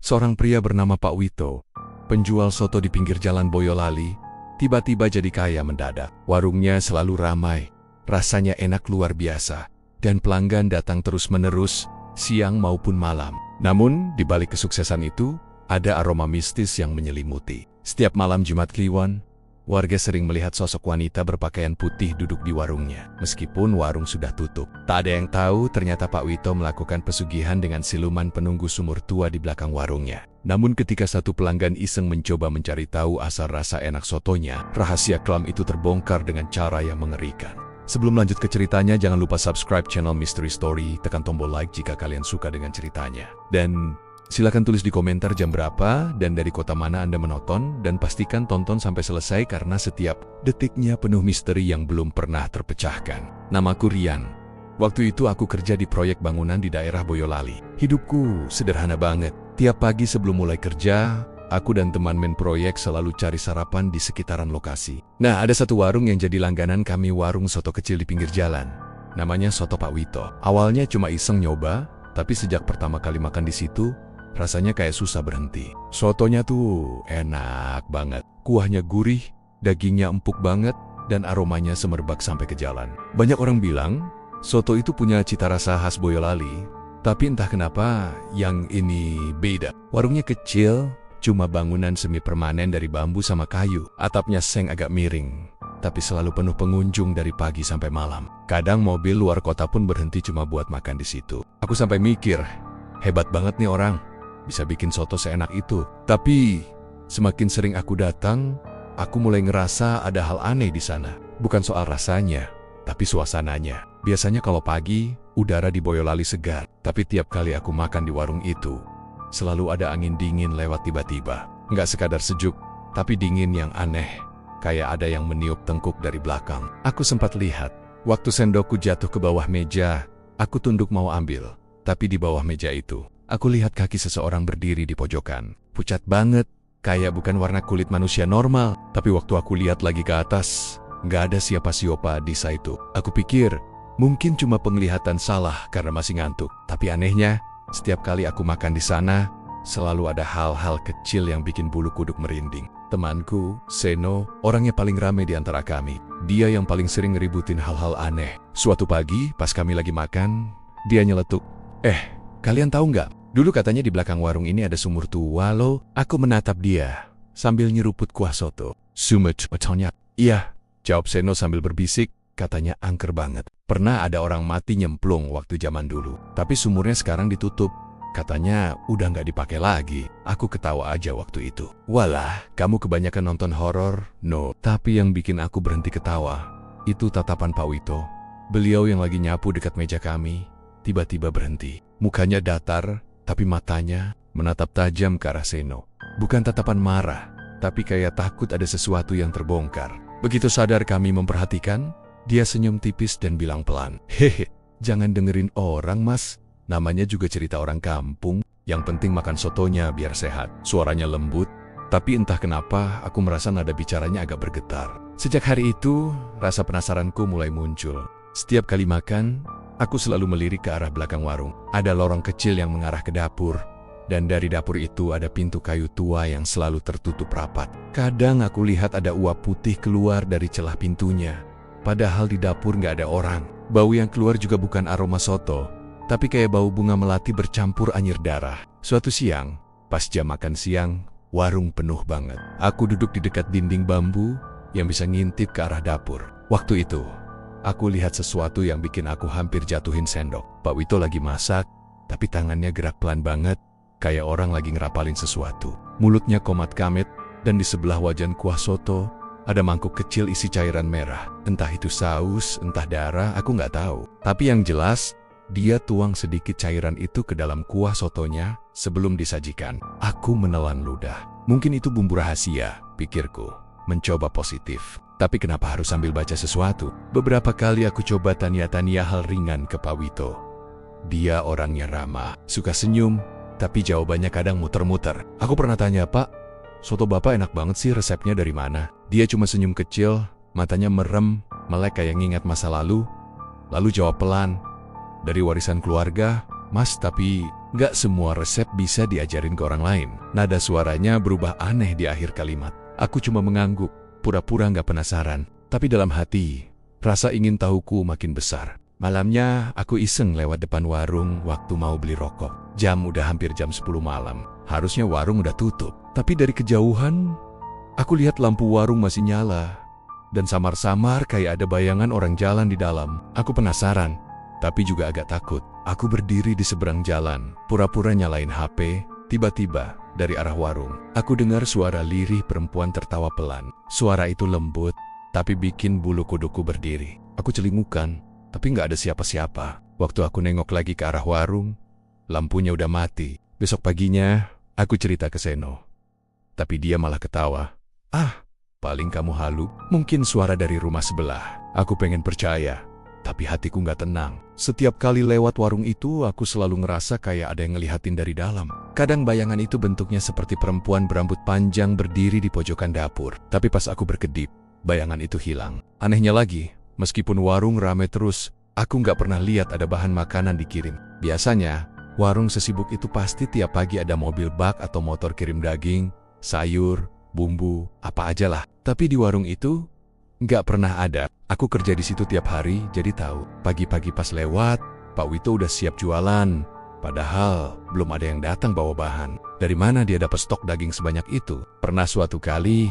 Seorang pria bernama Pak Wito, penjual soto di pinggir jalan Boyolali, tiba-tiba jadi kaya mendadak. Warungnya selalu ramai, rasanya enak luar biasa, dan pelanggan datang terus-menerus, siang maupun malam. Namun, di balik kesuksesan itu, ada aroma mistis yang menyelimuti. Setiap malam Jumat Kliwon, warga sering melihat sosok wanita berpakaian putih duduk di warungnya. Meskipun warung sudah tutup, tak ada yang tahu ternyata Pak Wito melakukan pesugihan dengan siluman penunggu sumur tua di belakang warungnya. Namun ketika satu pelanggan iseng mencoba mencari tahu asal rasa enak sotonya, rahasia kelam itu terbongkar dengan cara yang mengerikan. Sebelum lanjut ke ceritanya, jangan lupa subscribe channel Mystery Story, tekan tombol like jika kalian suka dengan ceritanya. Dan silakan tulis di komentar jam berapa dan dari kota mana Anda menonton, dan pastikan tonton sampai selesai karena setiap detiknya penuh misteri yang belum pernah terpecahkan. Namaku Rian. Waktu itu aku kerja di proyek bangunan di daerah Boyolali. Hidupku sederhana banget. Tiap pagi sebelum mulai kerja, aku dan teman men proyek selalu cari sarapan di sekitaran lokasi. Nah, ada satu warung yang jadi langganan kami, warung soto kecil di pinggir jalan. Namanya Soto Pak Wito. Awalnya cuma iseng nyoba, tapi sejak pertama kali makan di situ, rasanya kayak susah berhenti. Sotonya tuh enak banget. Kuahnya gurih, dagingnya empuk banget, dan aromanya semerbak sampai ke jalan. Banyak orang bilang, soto itu punya cita rasa khas Boyolali. Tapi entah kenapa, yang ini beda. Warungnya kecil, cuma bangunan semi permanen dari bambu sama kayu. Atapnya seng agak miring, tapi selalu penuh pengunjung dari pagi sampai malam. Kadang mobil luar kota pun berhenti cuma buat makan di situ. Aku sampai mikir, hebat banget nih orang, bisa bikin soto seenak itu. Tapi semakin sering aku datang, aku mulai ngerasa ada hal aneh di sana. Bukan soal rasanya, tapi suasananya. Biasanya kalau pagi, udara di Boyolali segar. Tapi tiap kali aku makan di warung itu, selalu ada angin dingin lewat tiba-tiba. Nggak sekadar sejuk, tapi dingin yang aneh. Kayak ada yang meniup tengkuk dari belakang. Aku sempat lihat, waktu sendokku jatuh ke bawah meja, aku tunduk mau ambil. Tapi di bawah meja itu, aku lihat kaki seseorang berdiri di pojokan. Pucat banget, kayak bukan warna kulit manusia normal. Tapi waktu aku lihat lagi ke atas, nggak ada siapa-siapa di sana itu. Aku pikir, mungkin cuma penglihatan salah karena masih ngantuk. Tapi anehnya, setiap kali aku makan di sana, selalu ada hal-hal kecil yang bikin bulu kuduk merinding. Temanku, Seno, orangnya paling rame di antara kami. Dia yang paling sering ngeributin hal-hal aneh. Suatu pagi, pas kami lagi makan, dia nyeletuk, kalian tahu nggak? Dulu katanya di belakang warung ini ada sumur tua loh. Aku menatap dia sambil nyeruput kuah soto. Sumur tua? Iya, jawab Seno sambil berbisik, katanya angker banget. Pernah ada orang mati nyemplung waktu zaman dulu. Tapi sumurnya sekarang ditutup. Katanya udah nggak dipakai lagi. Aku ketawa aja waktu itu. Walah, kamu kebanyakan nonton horor? No. Tapi yang bikin aku berhenti ketawa, itu tatapan Pak Wito. Beliau yang lagi nyapu dekat meja kami, tiba-tiba berhenti. Mukanya datar, tapi matanya menatap tajam ke arah Seno. Bukan tatapan marah, tapi kayak takut ada sesuatu yang terbongkar. Begitu sadar kami memperhatikan, dia senyum tipis dan bilang pelan, "Hehe, jangan dengerin orang mas. Namanya juga cerita orang kampung. Yang penting makan sotonya biar sehat." Suaranya lembut, tapi entah kenapa aku merasa nada bicaranya agak bergetar. Sejak hari itu, rasa penasaranku mulai muncul. Setiap kali makan, aku selalu melirik ke arah belakang warung. Ada lorong kecil yang mengarah ke dapur, dan dari dapur itu ada pintu kayu tua yang selalu tertutup rapat. Kadang aku lihat ada uap putih keluar dari celah pintunya, padahal di dapur nggak ada orang. Bau yang keluar juga bukan aroma soto, tapi kayak bau bunga melati bercampur anyir darah. Suatu siang, pas jam makan siang, warung penuh banget. Aku duduk di dekat dinding bambu yang bisa ngintip ke arah dapur. Waktu itu, aku lihat sesuatu yang bikin aku hampir jatuhin sendok. Pak Wito lagi masak, tapi tangannya gerak pelan banget, kayak orang lagi ngerapalin sesuatu. Mulutnya komat kamit, dan di sebelah wajan kuah soto, ada mangkuk kecil isi cairan merah. Entah itu saus, entah darah, aku nggak tahu. Tapi yang jelas, dia tuang sedikit cairan itu ke dalam kuah sotonya sebelum disajikan. Aku menelan ludah. Mungkin itu bumbu rahasia, pikirku, mencoba positif. Tapi kenapa harus sambil baca sesuatu? Beberapa kali aku coba tanya-tanya hal ringan ke Pak Wito. Dia orangnya ramah, suka senyum, tapi jawabannya kadang muter-muter. Aku pernah tanya, "Pak, soto Bapak enak banget sih, resepnya dari mana?" Dia cuma senyum kecil, matanya merem, melek kayak ngingat masa lalu jawab pelan, "Dari warisan keluarga, "Mas, tapi nggak semua resep bisa diajarin ke orang lain." Nada suaranya berubah aneh di akhir kalimat. Aku cuma mengangguk, pura-pura nggak penasaran. Tapi dalam hati, rasa ingin tahuku makin besar. Malamnya, aku iseng lewat depan warung waktu mau beli rokok. Jam udah hampir jam 10 malam. Harusnya warung udah tutup. Tapi dari kejauhan, aku lihat lampu warung masih nyala. Dan samar-samar kayak ada bayangan orang jalan di dalam. Aku penasaran, tapi juga agak takut. Aku berdiri di seberang jalan, pura-pura nyalain HP. Tiba-tiba, dari arah warung, aku dengar suara lirih perempuan tertawa pelan. Suara itu lembut, tapi bikin bulu kuduku berdiri. Aku celingukan, tapi nggak ada siapa-siapa. Waktu aku nengok lagi ke arah warung, lampunya udah mati. Besok paginya, aku cerita ke Seno. Tapi dia malah ketawa. "Ah, paling kamu halu. Mungkin suara dari rumah sebelah." Aku pengen percaya, tapi hatiku nggak tenang. Setiap kali lewat warung itu, aku selalu ngerasa kayak ada yang ngelihatin dari dalam. Kadang bayangan itu bentuknya seperti perempuan berambut panjang berdiri di pojokan dapur. Tapi pas aku berkedip, bayangan itu hilang. Anehnya lagi, meskipun warung rame terus, aku nggak pernah lihat ada bahan makanan dikirim. Biasanya, warung sesibuk itu pasti tiap pagi ada mobil bak atau motor kirim daging, sayur, bumbu, apa aja lah. Tapi di warung itu, nggak pernah ada. Aku kerja di situ tiap hari, jadi tahu. Pagi-pagi pas lewat, Pak Wito udah siap jualan. Padahal, belum ada yang datang bawa bahan. Dari mana dia dapat stok daging sebanyak itu? Pernah suatu kali,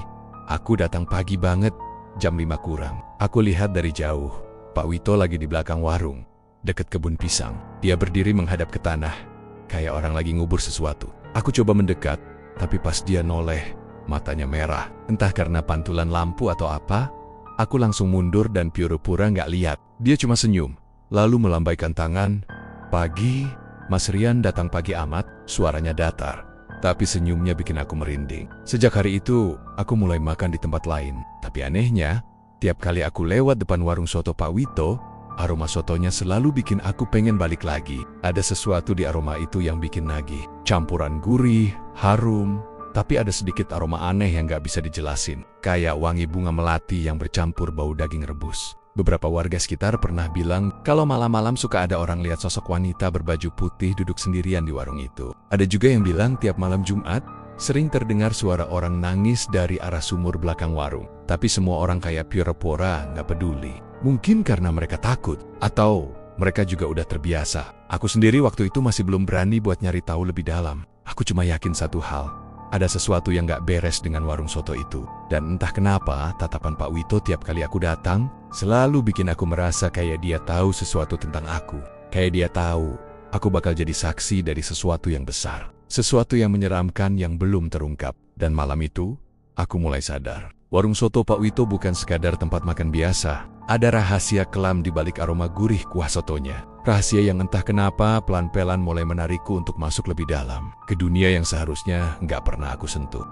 aku datang pagi banget, jam 5 kurang. Aku lihat dari jauh, Pak Wito lagi di belakang warung, deket kebun pisang. Dia berdiri menghadap ke tanah, kayak orang lagi ngubur sesuatu. Aku coba mendekat, tapi pas dia noleh, matanya merah. Entah karena pantulan lampu atau apa, aku langsung mundur dan pura-pura nggak lihat. Dia cuma senyum, lalu melambaikan tangan. "Pagi, Mas Rian datang pagi amat," suaranya datar. Tapi senyumnya bikin aku merinding. Sejak hari itu, aku mulai makan di tempat lain. Tapi anehnya, tiap kali aku lewat depan warung soto Pak Wito, aroma sotonya selalu bikin aku pengen balik lagi. Ada sesuatu di aroma itu yang bikin nagih. Campuran gurih, harum, tapi ada sedikit aroma aneh yang gak bisa dijelasin. Kayak wangi bunga melati yang bercampur bau daging rebus. Beberapa warga sekitar pernah bilang kalau malam-malam suka ada orang lihat sosok wanita berbaju putih duduk sendirian di warung itu. Ada juga yang bilang tiap malam Jumat, sering terdengar suara orang nangis dari arah sumur belakang warung. Tapi semua orang kayak pura-pura gak peduli. Mungkin karena mereka takut, atau mereka juga udah terbiasa. Aku sendiri waktu itu masih belum berani buat nyari tahu lebih dalam. Aku cuma yakin satu hal. Ada sesuatu yang gak beres dengan warung soto itu. Dan entah kenapa, tatapan Pak Wito tiap kali aku datang, selalu bikin aku merasa kayak dia tahu sesuatu tentang aku. Kayak dia tahu, aku bakal jadi saksi dari sesuatu yang besar. Sesuatu yang menyeramkan yang belum terungkap. Dan malam itu, aku mulai sadar. Warung soto Pak Wito bukan sekadar tempat makan biasa. Ada rahasia kelam di balik aroma gurih kuah sotonya. Rahasia yang entah kenapa pelan-pelan mulai menarikku untuk masuk lebih dalam. Ke dunia yang seharusnya nggak pernah aku sentuh.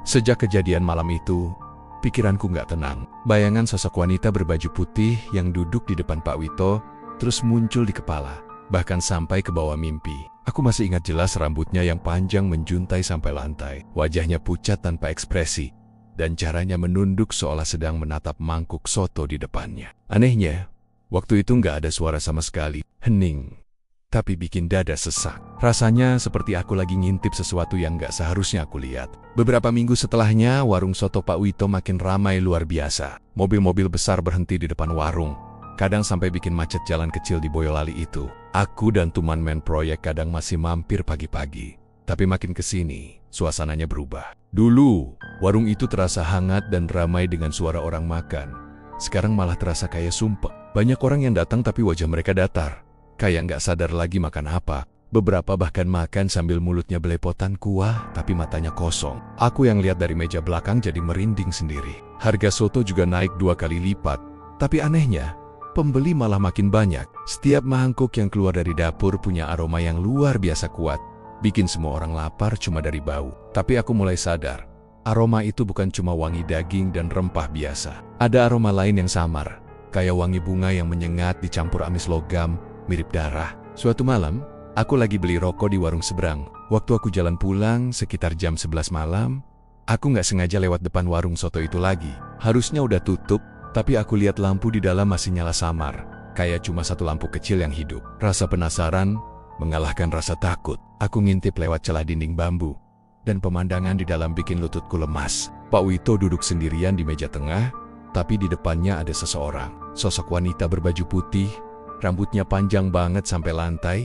Sejak kejadian malam itu, pikiranku nggak tenang. Bayangan sosok wanita berbaju putih yang duduk di depan Pak Wito terus muncul di kepala. Bahkan sampai ke bawah mimpi. Aku masih ingat jelas rambutnya yang panjang menjuntai sampai lantai. Wajahnya pucat tanpa ekspresi. Dan caranya menunduk seolah sedang menatap mangkuk soto di depannya. Anehnya, waktu itu nggak ada suara sama sekali. Hening, tapi bikin dada sesak. Rasanya seperti aku lagi ngintip sesuatu yang nggak seharusnya aku lihat. Beberapa minggu setelahnya, warung soto Pak Wito makin ramai luar biasa. Mobil-mobil besar berhenti di depan warung. Kadang sampai bikin macet jalan kecil di Boyolali itu. Aku dan teman men proyek kadang masih mampir pagi-pagi. Tapi makin kesini, suasananya berubah. Dulu, warung itu terasa hangat dan ramai dengan suara orang makan. Sekarang malah terasa kayak sumpek. Banyak orang yang datang tapi wajah mereka datar. Kayak nggak sadar lagi makan apa. Beberapa bahkan makan sambil mulutnya belepotan kuah tapi matanya kosong. Aku yang lihat dari meja belakang jadi merinding sendiri. Harga soto juga naik 2 kali lipat. Tapi anehnya, pembeli malah makin banyak. Setiap mangkuk yang keluar dari dapur punya aroma yang luar biasa kuat. Bikin semua orang lapar cuma dari bau. Tapi aku mulai sadar, aroma itu bukan cuma wangi daging dan rempah biasa. Ada aroma lain yang samar, kayak wangi bunga yang menyengat dicampur amis logam, mirip darah. Suatu malam, aku lagi beli rokok di warung seberang. Waktu aku jalan pulang sekitar jam 11 malam, aku nggak sengaja lewat depan warung soto itu lagi. Harusnya udah tutup, tapi aku lihat lampu di dalam masih nyala samar, kayak cuma satu lampu kecil yang hidup. Rasa penasaran mengalahkan rasa takut. Aku ngintip lewat celah dinding bambu, dan pemandangan di dalam bikin lututku lemas. Pak Wito duduk sendirian di meja tengah, tapi di depannya ada seseorang. Sosok wanita berbaju putih, rambutnya panjang banget sampai lantai,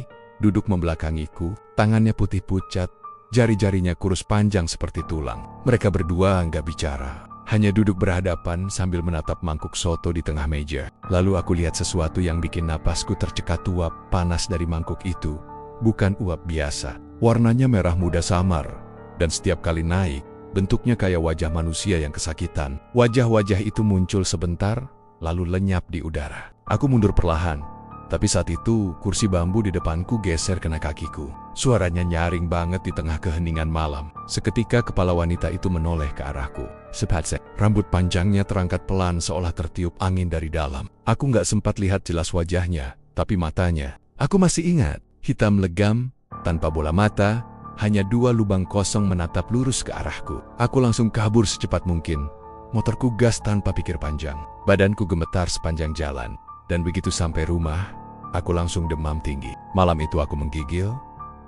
duduk membelakangiku. Tangannya putih pucat, jari-jarinya kurus panjang seperti tulang. Mereka berdua nggak bicara, hanya duduk berhadapan sambil menatap mangkuk soto di tengah meja. Lalu aku lihat sesuatu yang bikin napasku tercekat. Uap panas dari mangkuk itu bukan uap biasa. Warnanya merah muda samar, dan setiap kali naik, bentuknya kayak wajah manusia yang kesakitan. Wajah-wajah itu muncul sebentar, lalu lenyap di udara. Aku mundur perlahan, tapi saat itu kursi bambu di depanku geser kena kakiku. Suaranya nyaring banget di tengah keheningan malam. Seketika kepala wanita itu menoleh ke arahku. Sepatsek, rambut panjangnya terangkat pelan seolah tertiup angin dari dalam. Aku nggak sempat lihat jelas wajahnya, tapi matanya. Aku masih ingat, hitam legam, tanpa bola mata, hanya 2 lubang kosong menatap lurus ke arahku. Aku langsung kabur secepat mungkin. Motorku gas tanpa pikir panjang. Badanku gemetar sepanjang jalan. Dan begitu sampai rumah, aku langsung demam tinggi. Malam itu aku menggigil,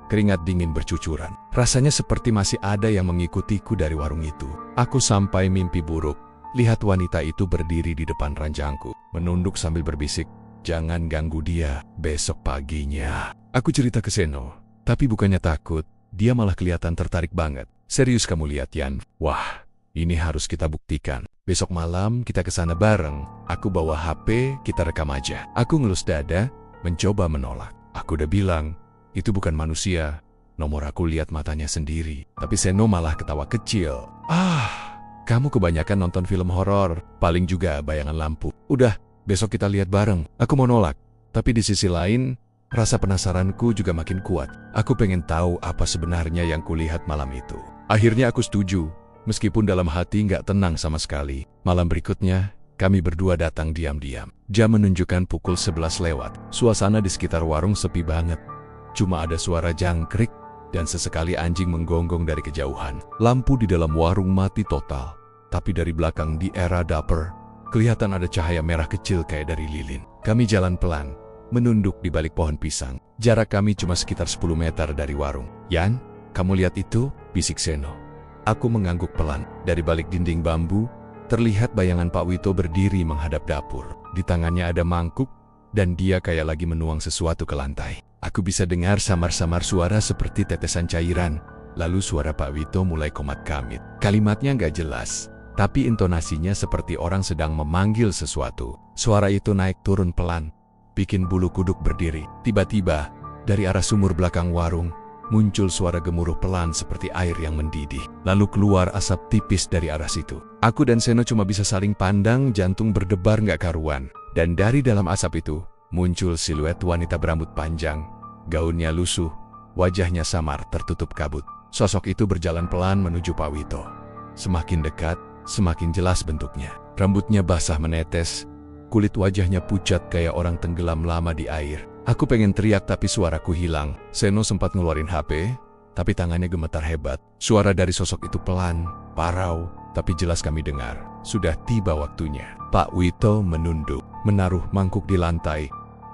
keringat dingin bercucuran. Rasanya seperti masih ada yang mengikutiku dari warung itu. Aku sampai mimpi buruk. Lihat wanita itu berdiri di depan ranjangku, menunduk sambil berbisik, "Jangan ganggu dia, besok paginya." Aku cerita ke Seno, tapi bukannya takut, dia malah kelihatan tertarik banget. "Serius kamu lihat, Yan? Wah, ini harus kita buktikan. Besok malam kita ke sana bareng. Aku bawa HP, kita rekam aja." Aku ngelus dada, mencoba menolak. Aku udah bilang, itu bukan manusia. Nomor aku lihat matanya sendiri. Tapi Seno malah ketawa kecil. Kamu kebanyakan nonton film horor, paling juga bayangan lampu. Udah, besok kita lihat bareng." Aku mau nolak, tapi di sisi lain, rasa penasaranku juga makin kuat. Aku pengen tahu apa sebenarnya yang kulihat malam itu. Akhirnya aku setuju, meskipun dalam hati nggak tenang sama sekali. Malam berikutnya, kami berdua datang diam-diam. Jam menunjukkan pukul 11 lewat. Suasana di sekitar warung sepi banget. Cuma ada suara jangkrik dan sesekali anjing menggonggong dari kejauhan. Lampu di dalam warung mati total. Tapi dari belakang di era dapur, kelihatan ada cahaya merah kecil kayak dari lilin. Kami jalan pelan, menunduk di balik pohon pisang. Jarak kami cuma sekitar 10 meter dari warung. "Yan, kamu lihat itu?" bisik Seno. Aku mengangguk pelan. Dari balik dinding bambu, terlihat bayangan Pak Wito berdiri menghadap dapur. Di tangannya ada mangkuk, dan dia kayak lagi menuang sesuatu ke lantai. Aku bisa dengar samar-samar suara seperti tetesan cairan. Lalu suara Pak Wito mulai komat kamit. Kalimatnya nggak jelas, tapi intonasinya seperti orang sedang memanggil sesuatu. Suara itu naik turun pelan, bikin bulu kuduk berdiri. Tiba-tiba, dari arah sumur belakang warung, muncul suara gemuruh pelan seperti air yang mendidih. Lalu keluar asap tipis dari arah situ. Aku dan Seno cuma bisa saling pandang, jantung berdebar nggak karuan. Dan dari dalam asap itu, muncul siluet wanita berambut panjang. Gaunnya lusuh, wajahnya samar tertutup kabut. Sosok itu berjalan pelan menuju Pak Wito. Semakin dekat, semakin jelas bentuknya. Rambutnya basah menetes, kulit wajahnya pucat kayak orang tenggelam lama di air. Aku pengen teriak tapi suaraku hilang. Seno sempat ngeluarin HP, tapi tangannya gemetar hebat. Suara dari sosok itu pelan, parau, tapi jelas kami dengar. Sudah tiba waktunya. Pak Wito menunduk, menaruh mangkuk di lantai,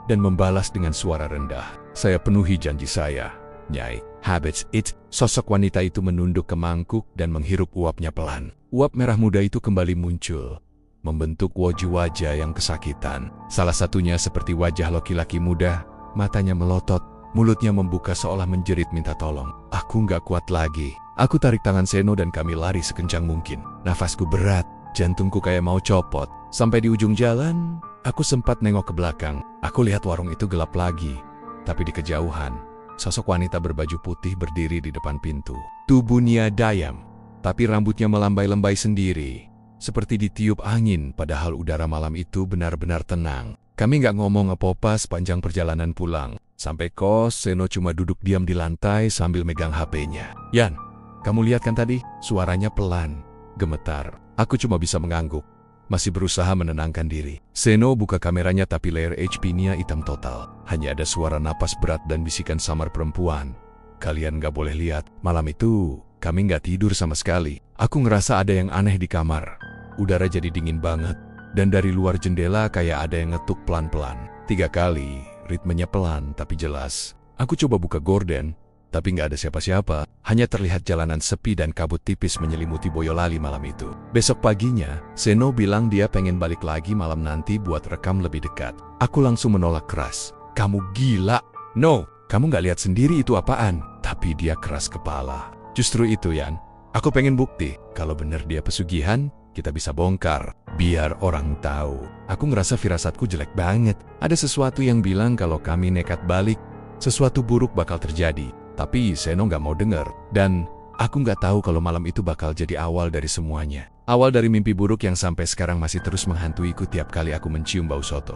dan membalas dengan suara rendah. "Saya penuhi janji saya, Nyai." "Habits it." Sosok wanita itu menunduk ke mangkuk dan menghirup uapnya pelan. Uap merah muda itu kembali muncul, membentuk wajah-wajah yang kesakitan. Salah satunya seperti wajah laki-laki muda, matanya melotot, mulutnya membuka seolah menjerit minta tolong. Aku nggak kuat lagi. Aku tarik tangan Seno dan kami lari sekencang mungkin. Nafasku berat, jantungku kayak mau copot. Sampai di ujung jalan, aku sempat nengok ke belakang. Aku lihat warung itu gelap lagi, tapi di kejauhan, sosok wanita berbaju putih berdiri di depan pintu. Tubuhnya dayam, tapi rambutnya melambai-lembai sendiri, seperti ditiup angin, padahal udara malam itu benar-benar tenang. Kami nggak ngomong apa-apa sepanjang perjalanan pulang. Sampai kos, Seno cuma duduk diam di lantai sambil megang HP-nya. "Yan, kamu lihat kan tadi?" Suaranya pelan, gemetar. Aku cuma bisa mengangguk, masih berusaha menenangkan diri. Seno buka kameranya tapi layar HP-nya hitam total. Hanya ada suara napas berat dan bisikan samar perempuan. "Kalian nggak boleh lihat." Malam itu, kami nggak tidur sama sekali. Aku ngerasa ada yang aneh di kamar. Udara jadi dingin banget, dan dari luar jendela kayak ada yang ngetuk pelan-pelan. 3 kali, ritmenya pelan tapi jelas. Aku coba buka gorden, tapi nggak ada siapa-siapa. Hanya terlihat jalanan sepi dan kabut tipis menyelimuti Boyolali malam itu. Besok paginya, Seno bilang dia pengen balik lagi malam nanti buat rekam lebih dekat. Aku langsung menolak keras. Kamu gila? No, kamu nggak lihat sendiri itu apaan? Tapi dia keras kepala. Justru itu, Yan. Aku pengen bukti. Kalau bener dia pesugihan, kita bisa bongkar. Biar orang tahu. Aku ngerasa firasatku jelek banget. Ada sesuatu yang bilang kalau kami nekat balik, sesuatu buruk bakal terjadi. Tapi Seno nggak mau denger. Dan aku nggak tahu kalau malam itu bakal jadi awal dari semuanya. Awal dari mimpi buruk yang sampai sekarang masih terus menghantuiku tiap kali aku mencium bau soto.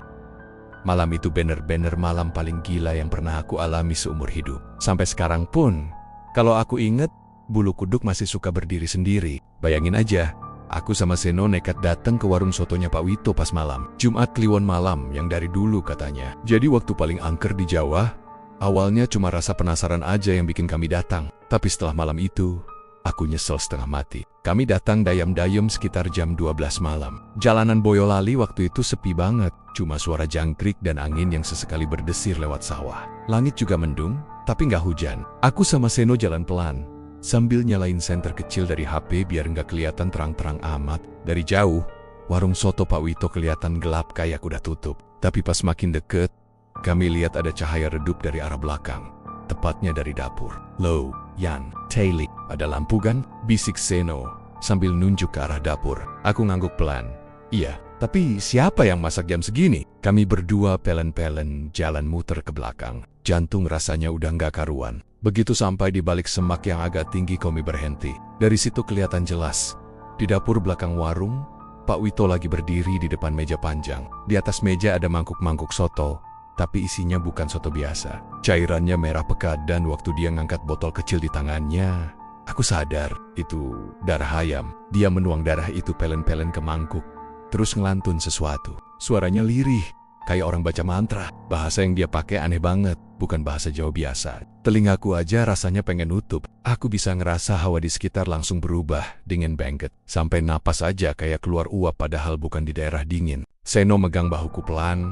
Malam itu bener-bener malam paling gila yang pernah aku alami seumur hidup. Sampai sekarang pun, kalau aku inget, bulu kuduk masih suka berdiri sendiri. Bayangin aja, aku sama Seno nekat datang ke warung sotonya Pak Wito pas malam. Jumat Kliwon malam yang dari dulu katanya. Jadi waktu paling angker di Jawa, awalnya cuma rasa penasaran aja yang bikin kami datang. Tapi setelah malam itu, aku nyesel setengah mati. Kami datang dayam-dayam sekitar jam 12 malam. Jalanan Boyolali waktu itu sepi banget. Cuma suara jangkrik dan angin yang sesekali berdesir lewat sawah. Langit juga mendung, tapi nggak hujan. Aku sama Seno jalan pelan, sambil nyalain senter kecil dari HP biar nggak kelihatan terang-terang amat. Dari jauh, warung soto Pak Wito kelihatan gelap kayak udah tutup. Tapi pas makin deket, kami lihat ada cahaya redup dari arah belakang. Tepatnya dari dapur. Low, Yan, Taylor, ada lampu kan? Bisik Seno sambil nunjuk ke arah dapur. Aku ngangguk pelan. Iya, tapi siapa yang masak jam segini? Kami berdua pelen-pelen jalan muter ke belakang. Jantung rasanya udah nggak karuan. Begitu sampai di balik semak yang agak tinggi kami berhenti. Dari situ kelihatan jelas. Di dapur belakang warung, Pak Wito lagi berdiri di depan meja panjang. Di atas meja ada mangkuk-mangkuk soto. Tapi isinya bukan soto biasa. Cairannya merah pekat dan waktu dia ngangkat botol kecil di tangannya, aku sadar itu darah ayam. Dia menuang darah itu pelen-pelen ke mangkuk, terus ngelantun sesuatu. Suaranya lirih, kayak orang baca mantra. Bahasa yang dia pakai aneh banget, bukan bahasa Jawa biasa. Telingaku aja rasanya pengen nutup. Aku bisa ngerasa hawa di sekitar langsung berubah, dingin banget. Sampai napas aja kayak keluar uap padahal bukan di daerah dingin. Seno megang bahuku pelan,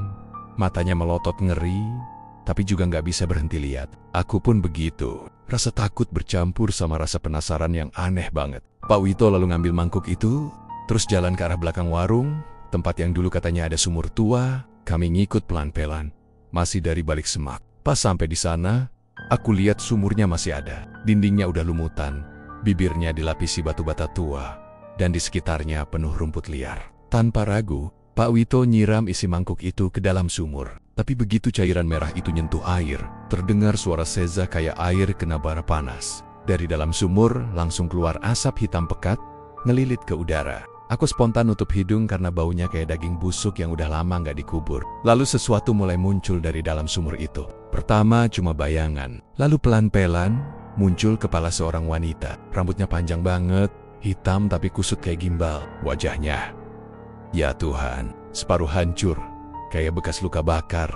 matanya melotot ngeri, tapi juga nggak bisa berhenti lihat. Aku pun begitu. Rasa takut bercampur sama rasa penasaran yang aneh banget. Pak Wito lalu ngambil mangkuk itu, terus jalan ke arah belakang warung, tempat yang dulu katanya ada sumur tua. Kami ngikut pelan-pelan, masih dari balik semak. Pas sampai di sana, aku lihat sumurnya masih ada. Dindingnya udah lumutan, bibirnya dilapisi batu bata tua, dan di sekitarnya penuh rumput liar. Tanpa ragu, Pak Wito nyiram isi mangkuk itu ke dalam sumur. Tapi begitu cairan merah itu nyentuh air, terdengar suara seza kayak air kena bara panas. Dari dalam sumur langsung keluar asap hitam pekat, ngelilit ke udara. Aku spontan nutup hidung karena baunya kayak daging busuk yang udah lama nggak dikubur. Lalu sesuatu mulai muncul dari dalam sumur itu. Pertama cuma bayangan, lalu pelan-pelan muncul kepala seorang wanita. Rambutnya panjang banget, hitam tapi kusut kayak gimbal. Wajahnya, ya Tuhan, separuh hancur, kayak bekas luka bakar.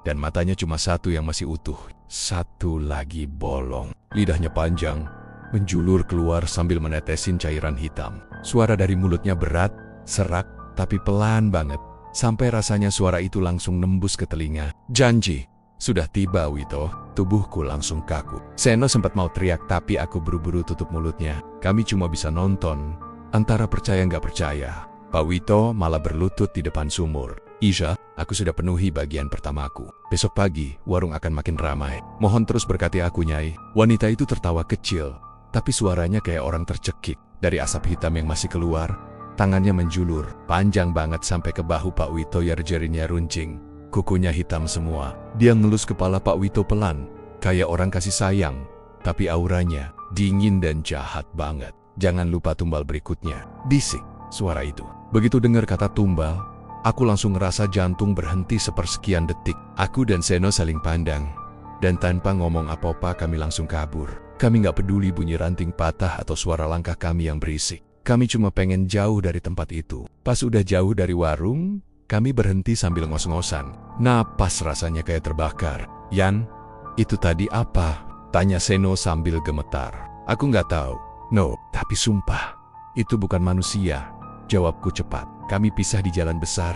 Dan matanya cuma satu yang masih utuh, satu lagi bolong. Lidahnya panjang, menjulur keluar sambil menetesin cairan hitam. Suara dari mulutnya berat, serak, tapi pelan banget. Sampai rasanya suara itu langsung nembus ke telinga. Janji, sudah tiba Wito. Tubuhku langsung kaku. Seno sempat mau teriak tapi aku buru-buru tutup mulutnya. Kami cuma bisa nonton, antara percaya nggak percaya. Pak Wito malah berlutut di depan sumur. Isya, aku sudah penuhi bagian pertamaku. Besok pagi, warung akan makin ramai. Mohon terus berkati aku, Nyai. Wanita itu tertawa kecil, tapi suaranya kayak orang tercekik. Dari asap hitam yang masih keluar, tangannya menjulur, panjang banget sampai ke bahu Pak Wito yang jarinya runcing. Kukunya hitam semua. Dia ngelus kepala Pak Wito pelan, kayak orang kasih sayang. Tapi auranya dingin dan jahat banget. Jangan lupa tumbal berikutnya, bisik suara itu. Begitu dengar kata tumbal, aku langsung ngerasa jantung berhenti sepersekian detik. Aku dan Seno saling pandang, dan tanpa ngomong apa-apa kami langsung kabur. Kami nggak peduli bunyi ranting patah atau suara langkah kami yang berisik. Kami cuma pengen jauh dari tempat itu. Pas udah jauh dari warung, kami berhenti sambil ngos-ngosan. Napas rasanya kayak terbakar. Yan, itu tadi apa? Tanya Seno sambil gemetar. Aku nggak tahu. No, tapi sumpah, itu bukan manusia. Jawabku cepat. Kami pisah di jalan besar,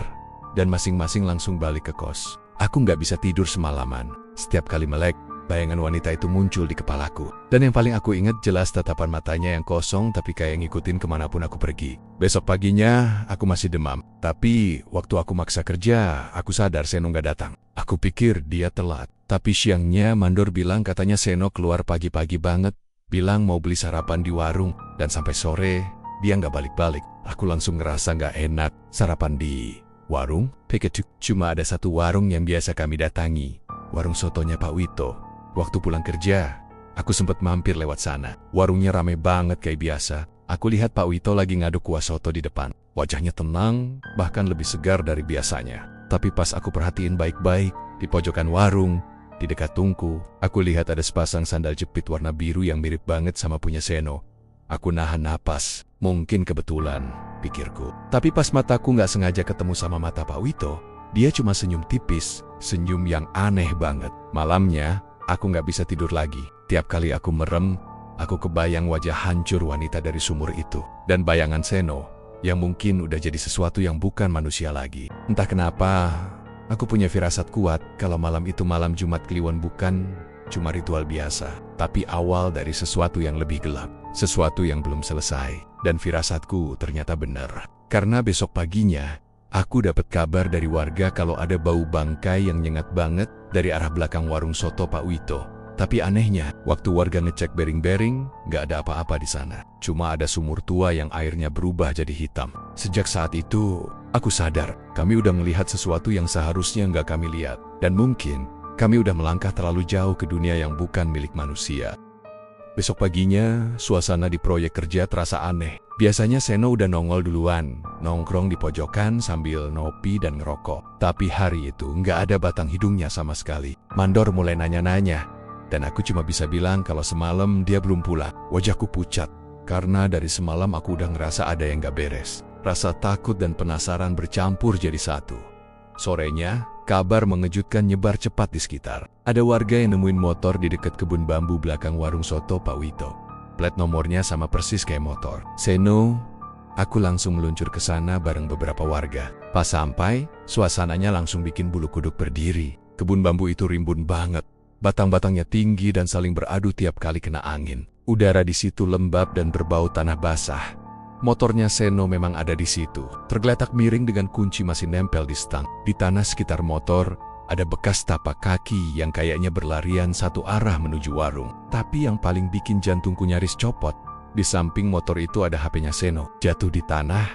dan masing-masing langsung balik ke kos. Aku nggak bisa tidur semalaman. Setiap kali melek, bayangan wanita itu muncul di kepalaku. Dan yang paling aku ingat jelas tatapan matanya yang kosong tapi kayak ngikutin kemanapun aku pergi. Besok paginya, aku masih demam. Tapi, waktu aku maksa kerja, aku sadar Seno nggak datang. Aku pikir dia telat. Tapi siangnya, Mandor bilang katanya Seno keluar pagi-pagi banget. Bilang mau beli sarapan di warung. Dan sampai sore, dia nggak balik-balik. Aku langsung ngerasa nggak enak. Sarapan di warung? Pikir cuma ada satu warung yang biasa kami datangi. Warung sotonya Pak Wito. Waktu pulang kerja, aku sempat mampir lewat sana. Warungnya rame banget kayak biasa. Aku lihat Pak Wito lagi ngaduk kuah soto di depan. Wajahnya tenang, bahkan lebih segar dari biasanya. Tapi pas aku perhatiin baik-baik, di pojokan warung, di dekat tungku, aku lihat ada sepasang sandal jepit warna biru yang mirip banget sama punya Seno. Aku nahan napas, mungkin kebetulan, pikirku. Tapi pas mataku nggak sengaja ketemu sama mata Pak Wito, dia cuma senyum tipis, senyum yang aneh banget. Malamnya, aku nggak bisa tidur lagi. Tiap kali aku merem, aku kebayang wajah hancur wanita dari sumur itu. Dan bayangan Seno, yang mungkin udah jadi sesuatu yang bukan manusia lagi. Entah kenapa, aku punya firasat kuat kalau malam itu malam Jumat Kliwon bukan cuma ritual biasa, tapi awal dari sesuatu yang lebih gelap. Sesuatu yang belum selesai. Dan firasatku ternyata benar. Karena besok paginya, aku dapat kabar dari warga kalau ada bau bangkai yang nyengat banget dari arah belakang warung soto Pak Wito. Tapi anehnya, waktu warga ngecek bering-bering, nggak ada apa-apa di sana. Cuma ada sumur tua yang airnya berubah jadi hitam. Sejak saat itu, aku sadar kami udah melihat sesuatu yang seharusnya nggak kami lihat. Dan mungkin, kami udah melangkah terlalu jauh ke dunia yang bukan milik manusia. Besok paginya, suasana di proyek kerja terasa aneh. Biasanya Seno udah nongol duluan, nongkrong di pojokan sambil ngopi dan ngerokok. Tapi hari itu nggak ada batang hidungnya sama sekali. Mandor mulai nanya-nanya, dan aku cuma bisa bilang kalau semalam dia belum pulang. Wajahku pucat, karena dari semalam aku udah ngerasa ada yang nggak beres. Rasa takut dan penasaran bercampur jadi satu. Sorenya, kabar mengejutkan nyebar cepat di sekitar. Ada warga yang nemuin motor di dekat kebun bambu belakang warung soto Pak Wito. Plat nomornya sama persis kayak motor Seno. Aku langsung meluncur ke sana bareng beberapa warga. Pas sampai, suasananya langsung bikin bulu kuduk berdiri. Kebun bambu itu rimbun banget. Batang-batangnya tinggi dan saling beradu tiap kali kena angin. Udara di situ lembab dan berbau tanah basah. Motornya Seno memang ada di situ, tergeletak miring dengan kunci masih nempel di stang. Di tanah sekitar motor, ada bekas tapak kaki yang kayaknya berlarian satu arah menuju warung. Tapi yang paling bikin jantungku nyaris copot, di samping motor itu ada HP-nya Seno. Jatuh di tanah,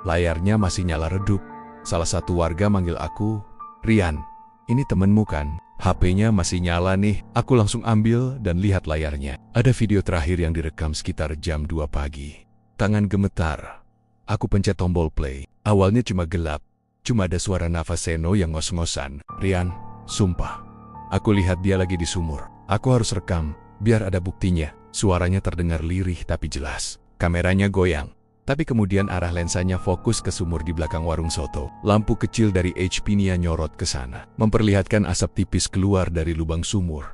layarnya masih nyala redup. Salah satu warga manggil aku, "Rian, ini temenmu kan?" HP-nya masih nyala nih. Aku langsung ambil dan lihat layarnya. Ada video terakhir yang direkam sekitar jam 2 pagi. Tangan gemetar. Aku pencet tombol play. Awalnya cuma gelap. Cuma ada suara nafas Seno yang ngos-ngosan. "Rian, sumpah. Aku lihat dia lagi di sumur. Aku harus rekam, biar ada buktinya." Suaranya terdengar lirih tapi jelas. Kameranya goyang. Tapi kemudian arah lensanya fokus ke sumur di belakang warung soto. Lampu kecil dari HP-nya nyorot ke sana. Memperlihatkan asap tipis keluar dari lubang sumur.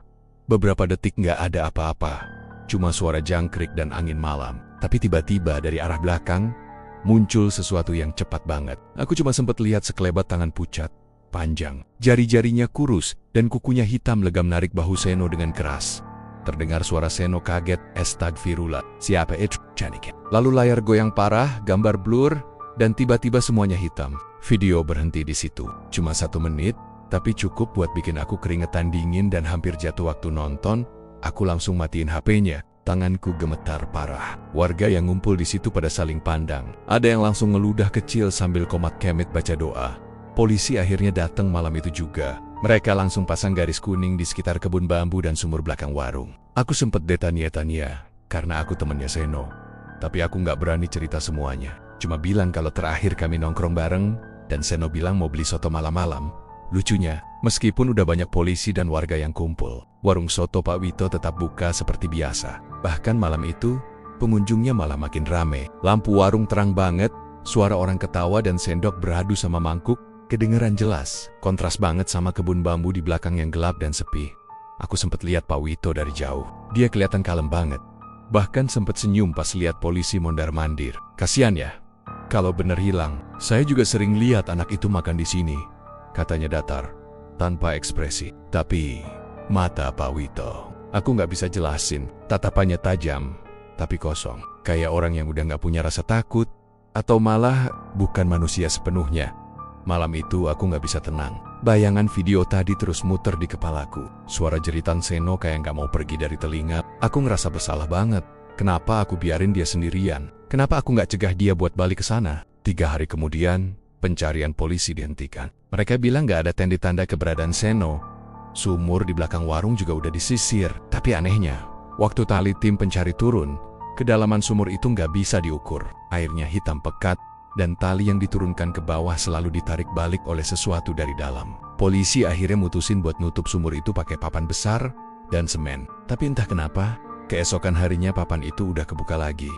Beberapa detik nggak ada apa-apa. Cuma suara jangkrik dan angin malam. Tapi tiba-tiba dari arah belakang, muncul sesuatu yang cepat banget. Aku cuma sempat lihat sekelebat tangan pucat, panjang. Jari-jarinya kurus, dan kukunya hitam legam narik bahu Seno dengan keras. Terdengar suara Seno kaget, "Astagfirullah, siapa itu?" Canikin. Lalu layar goyang parah, gambar blur, dan tiba-tiba semuanya hitam. Video berhenti di situ. Cuma 1 menit, tapi cukup buat bikin aku keringetan dingin dan hampir jatuh waktu nonton. Aku langsung matiin HP-nya. Tanganku gemetar parah. Warga yang ngumpul di situ pada saling pandang. Ada yang langsung ngeludah kecil sambil komat kemet baca doa. Polisi akhirnya datang malam itu juga. Mereka langsung pasang garis kuning di sekitar kebun bambu dan sumur belakang warung. Aku sempet detania-tania karena aku temennya Seno. Tapi aku nggak berani cerita semuanya. Cuma bilang kalau terakhir kami nongkrong bareng dan Seno bilang mau beli soto malam-malam. Lucunya, meskipun udah banyak polisi dan warga yang kumpul, warung soto Pak Wito tetap buka seperti biasa. Bahkan malam itu, pengunjungnya malah makin rame. Lampu warung terang banget, suara orang ketawa dan sendok beradu sama mangkuk kedengeran jelas. Kontras banget sama kebun bambu di belakang yang gelap dan sepi. Aku sempat lihat Pak Wito dari jauh. Dia kelihatan kalem banget. Bahkan sempat senyum pas lihat polisi mondar-mandir. "Kasian ya, kalau bener hilang. Saya juga sering lihat anak itu makan di sini," katanya datar, tanpa ekspresi. Tapi, mata Pak Wito. Aku nggak bisa jelasin, tatapannya tajam, tapi kosong. Kayak orang yang udah nggak punya rasa takut, atau malah bukan manusia sepenuhnya. Malam itu aku nggak bisa tenang. Bayangan video tadi terus muter di kepalaku. Suara jeritan Seno kayak nggak mau pergi dari telinga. Aku ngerasa bersalah banget. Kenapa aku biarin dia sendirian? Kenapa aku nggak cegah dia buat balik ke sana? 3 hari kemudian, pencarian polisi dihentikan. Mereka bilang nggak ada tanda keberadaan Seno. Sumur di belakang warung juga udah disisir. Tapi anehnya, waktu tali tim pencari turun, kedalaman sumur itu nggak bisa diukur. Airnya hitam pekat, dan tali yang diturunkan ke bawah selalu ditarik balik oleh sesuatu dari dalam. Polisi akhirnya mutusin buat nutup sumur itu pakai papan besar dan semen. Tapi entah kenapa, keesokan harinya papan itu udah kebuka lagi.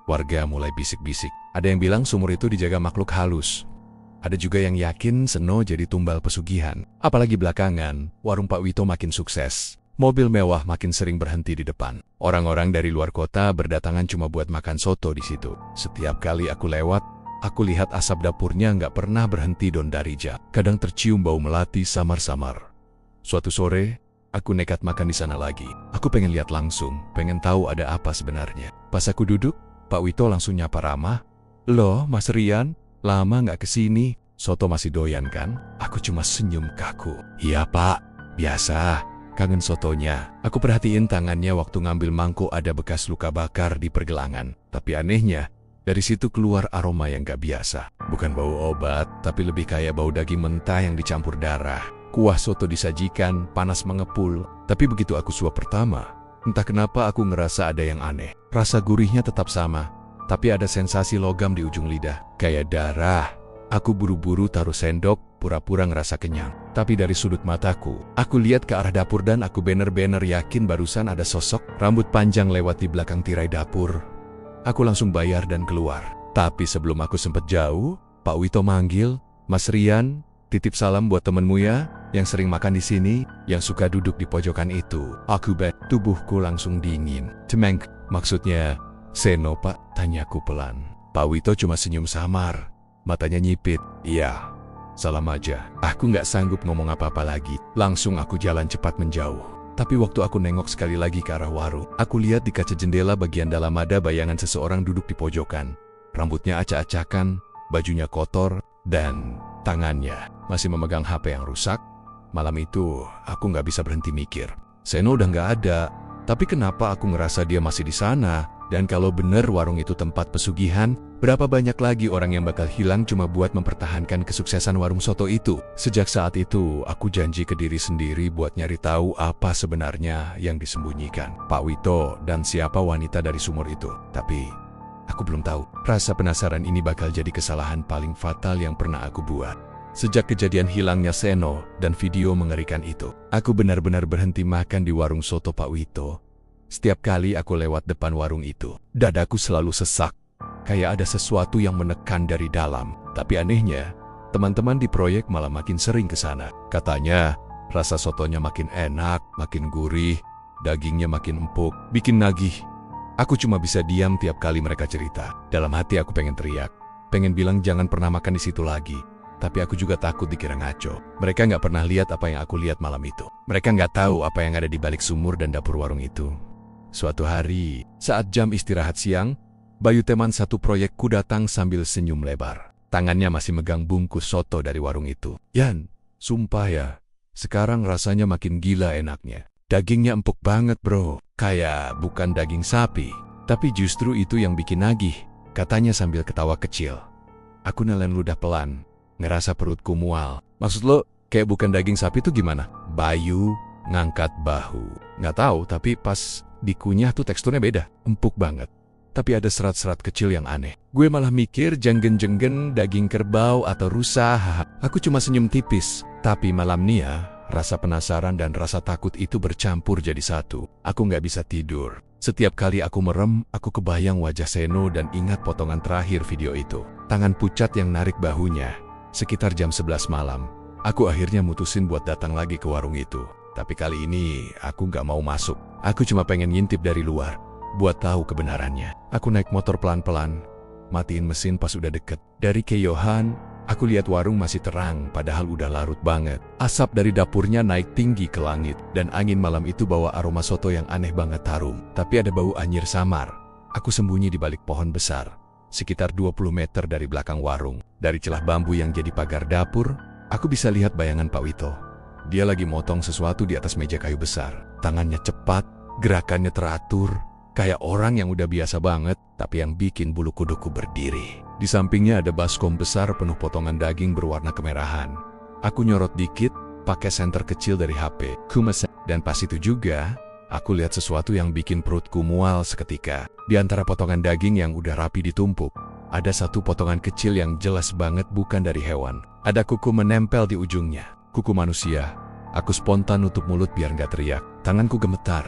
Warga mulai bisik-bisik. Ada yang bilang sumur itu dijaga makhluk halus. Ada juga yang yakin Seno jadi tumbal pesugihan. Apalagi belakangan, warung Pak Wito makin sukses. Mobil mewah makin sering berhenti di depan. Orang-orang dari luar kota berdatangan cuma buat makan soto di situ. Setiap kali aku lewat, aku lihat asap dapurnya nggak pernah berhenti dondarija. Kadang tercium bau melati samar-samar. Suatu sore, aku nekat makan di sana lagi. Aku pengen lihat langsung, pengen tahu ada apa sebenarnya. Pas aku duduk, Pak Wito langsung nyapa ramah. "Loh, Mas Rian, lama nggak kesini? Soto masih doyan kan?" Aku cuma senyum kaku. "Iya Pak, biasa. Kangen sotonya." Aku perhatiin tangannya waktu ngambil mangkok ada bekas luka bakar di pergelangan. Tapi anehnya, dari situ keluar aroma yang gak biasa. Bukan bau obat, tapi lebih kayak bau daging mentah yang dicampur darah. Kuah soto disajikan, panas mengepul. Tapi begitu aku suap pertama, entah kenapa aku ngerasa ada yang aneh. Rasa gurihnya tetap sama, tapi ada sensasi logam di ujung lidah. Kayak darah. Aku buru-buru taruh sendok, pura-pura ngerasa kenyang. Tapi dari sudut mataku, aku lihat ke arah dapur dan aku bener-bener yakin barusan ada sosok rambut panjang lewat di belakang tirai dapur. Aku langsung bayar dan keluar. Tapi sebelum aku sempet jauh, Pak Wito manggil, "Mas Rian, titip salam buat temenmu ya, yang sering makan di sini, yang suka duduk di pojokan itu." Aku bet tubuhku langsung dingin. "Cemeng, maksudnya Seno Pak?" tanyaku pelan. Pak Wito cuma senyum samar. Matanya nyipit. "Iya, salam aja." Aku nggak sanggup ngomong apa-apa lagi. Langsung aku jalan cepat menjauh. Tapi waktu aku nengok sekali lagi ke arah warung, aku lihat di kaca jendela bagian dalam ada bayangan seseorang duduk di pojokan. Rambutnya acak-acakan, bajunya kotor, dan tangannya masih memegang HP yang rusak. Malam itu, aku nggak bisa berhenti mikir. Seno udah nggak ada, tapi kenapa aku ngerasa dia masih di sana? Dan kalau bener warung itu tempat pesugihan, berapa banyak lagi orang yang bakal hilang cuma buat mempertahankan kesuksesan warung soto itu? Sejak saat itu, aku janji ke diri sendiri buat nyari tahu apa sebenarnya yang disembunyikan Pak Wito dan siapa wanita dari sumur itu. Tapi, aku belum tahu. Rasa penasaran ini bakal jadi kesalahan paling fatal yang pernah aku buat. Sejak kejadian hilangnya Seno dan video mengerikan itu, aku benar-benar berhenti makan di warung soto Pak Wito. Setiap kali aku lewat depan warung itu, dadaku selalu sesak. Kayak ada sesuatu yang menekan dari dalam. Tapi anehnya, teman-teman di proyek malah makin sering ke sana. Katanya, rasa sotonya makin enak, makin gurih, dagingnya makin empuk, bikin nagih. Aku cuma bisa diam tiap kali mereka cerita. Dalam hati aku pengen teriak, pengen bilang jangan pernah makan di situ lagi. Tapi aku juga takut dikira ngaco. Mereka nggak pernah lihat apa yang aku lihat malam itu. Mereka nggak tahu apa yang ada di balik sumur dan dapur warung itu. Suatu hari, saat jam istirahat siang, Bayu teman satu proyekku datang sambil senyum lebar. Tangannya masih megang bungkus soto dari warung itu. "Yan, sumpah ya, sekarang rasanya makin gila enaknya. Dagingnya empuk banget bro, kayak bukan daging sapi. Tapi justru itu yang bikin nagih," katanya sambil ketawa kecil. Aku nelen ludah pelan, ngerasa perutku mual. "Maksud lo, kayak bukan daging sapi tuh gimana?" Bayu ngangkat bahu. "Nggak tahu, tapi pas dikunyah tuh teksturnya beda, empuk banget. Tapi ada serat-serat kecil yang aneh. Gue malah mikir jenggen-jenggen daging kerbau atau rusa." Aku cuma senyum tipis. Tapi malam nia, rasa penasaran dan rasa takut itu bercampur jadi satu. Aku nggak bisa tidur. Setiap kali aku merem, aku kebayang wajah Seno dan ingat potongan terakhir video itu. Tangan pucat yang narik bahunya. Sekitar jam 11 malam, aku akhirnya mutusin buat datang lagi ke warung itu. Tapi kali ini, aku nggak mau masuk. Aku cuma pengen ngintip dari luar, buat tahu kebenarannya. Aku naik motor pelan-pelan, matiin mesin pas udah deket. Dari Keyohan, Aku lihat warung masih terang, padahal udah larut banget. Asap dari dapurnya naik tinggi ke langit, dan angin malam itu bawa aroma soto yang aneh banget harum. Tapi ada bau anyir samar. Aku sembunyi di balik pohon besar, sekitar 20 meter dari belakang warung. Dari celah bambu yang jadi pagar dapur, aku bisa lihat bayangan Pak Wito. Dia lagi motong sesuatu di atas meja kayu besar. Tangannya cepat, gerakannya teratur, kayak orang yang udah biasa banget, tapi yang bikin bulu kuduku berdiri. Di sampingnya ada baskom besar penuh potongan daging berwarna kemerahan. Aku nyorot dikit, pakai senter kecil dari HP. Dan pas itu juga, aku lihat sesuatu yang bikin perutku mual seketika. Di antara potongan daging yang udah rapi ditumpuk, ada satu potongan kecil yang jelas banget bukan dari hewan. Ada kuku menempel di ujungnya. Kuku manusia. Aku spontan nutup mulut biar nggak teriak. Tanganku gemetar,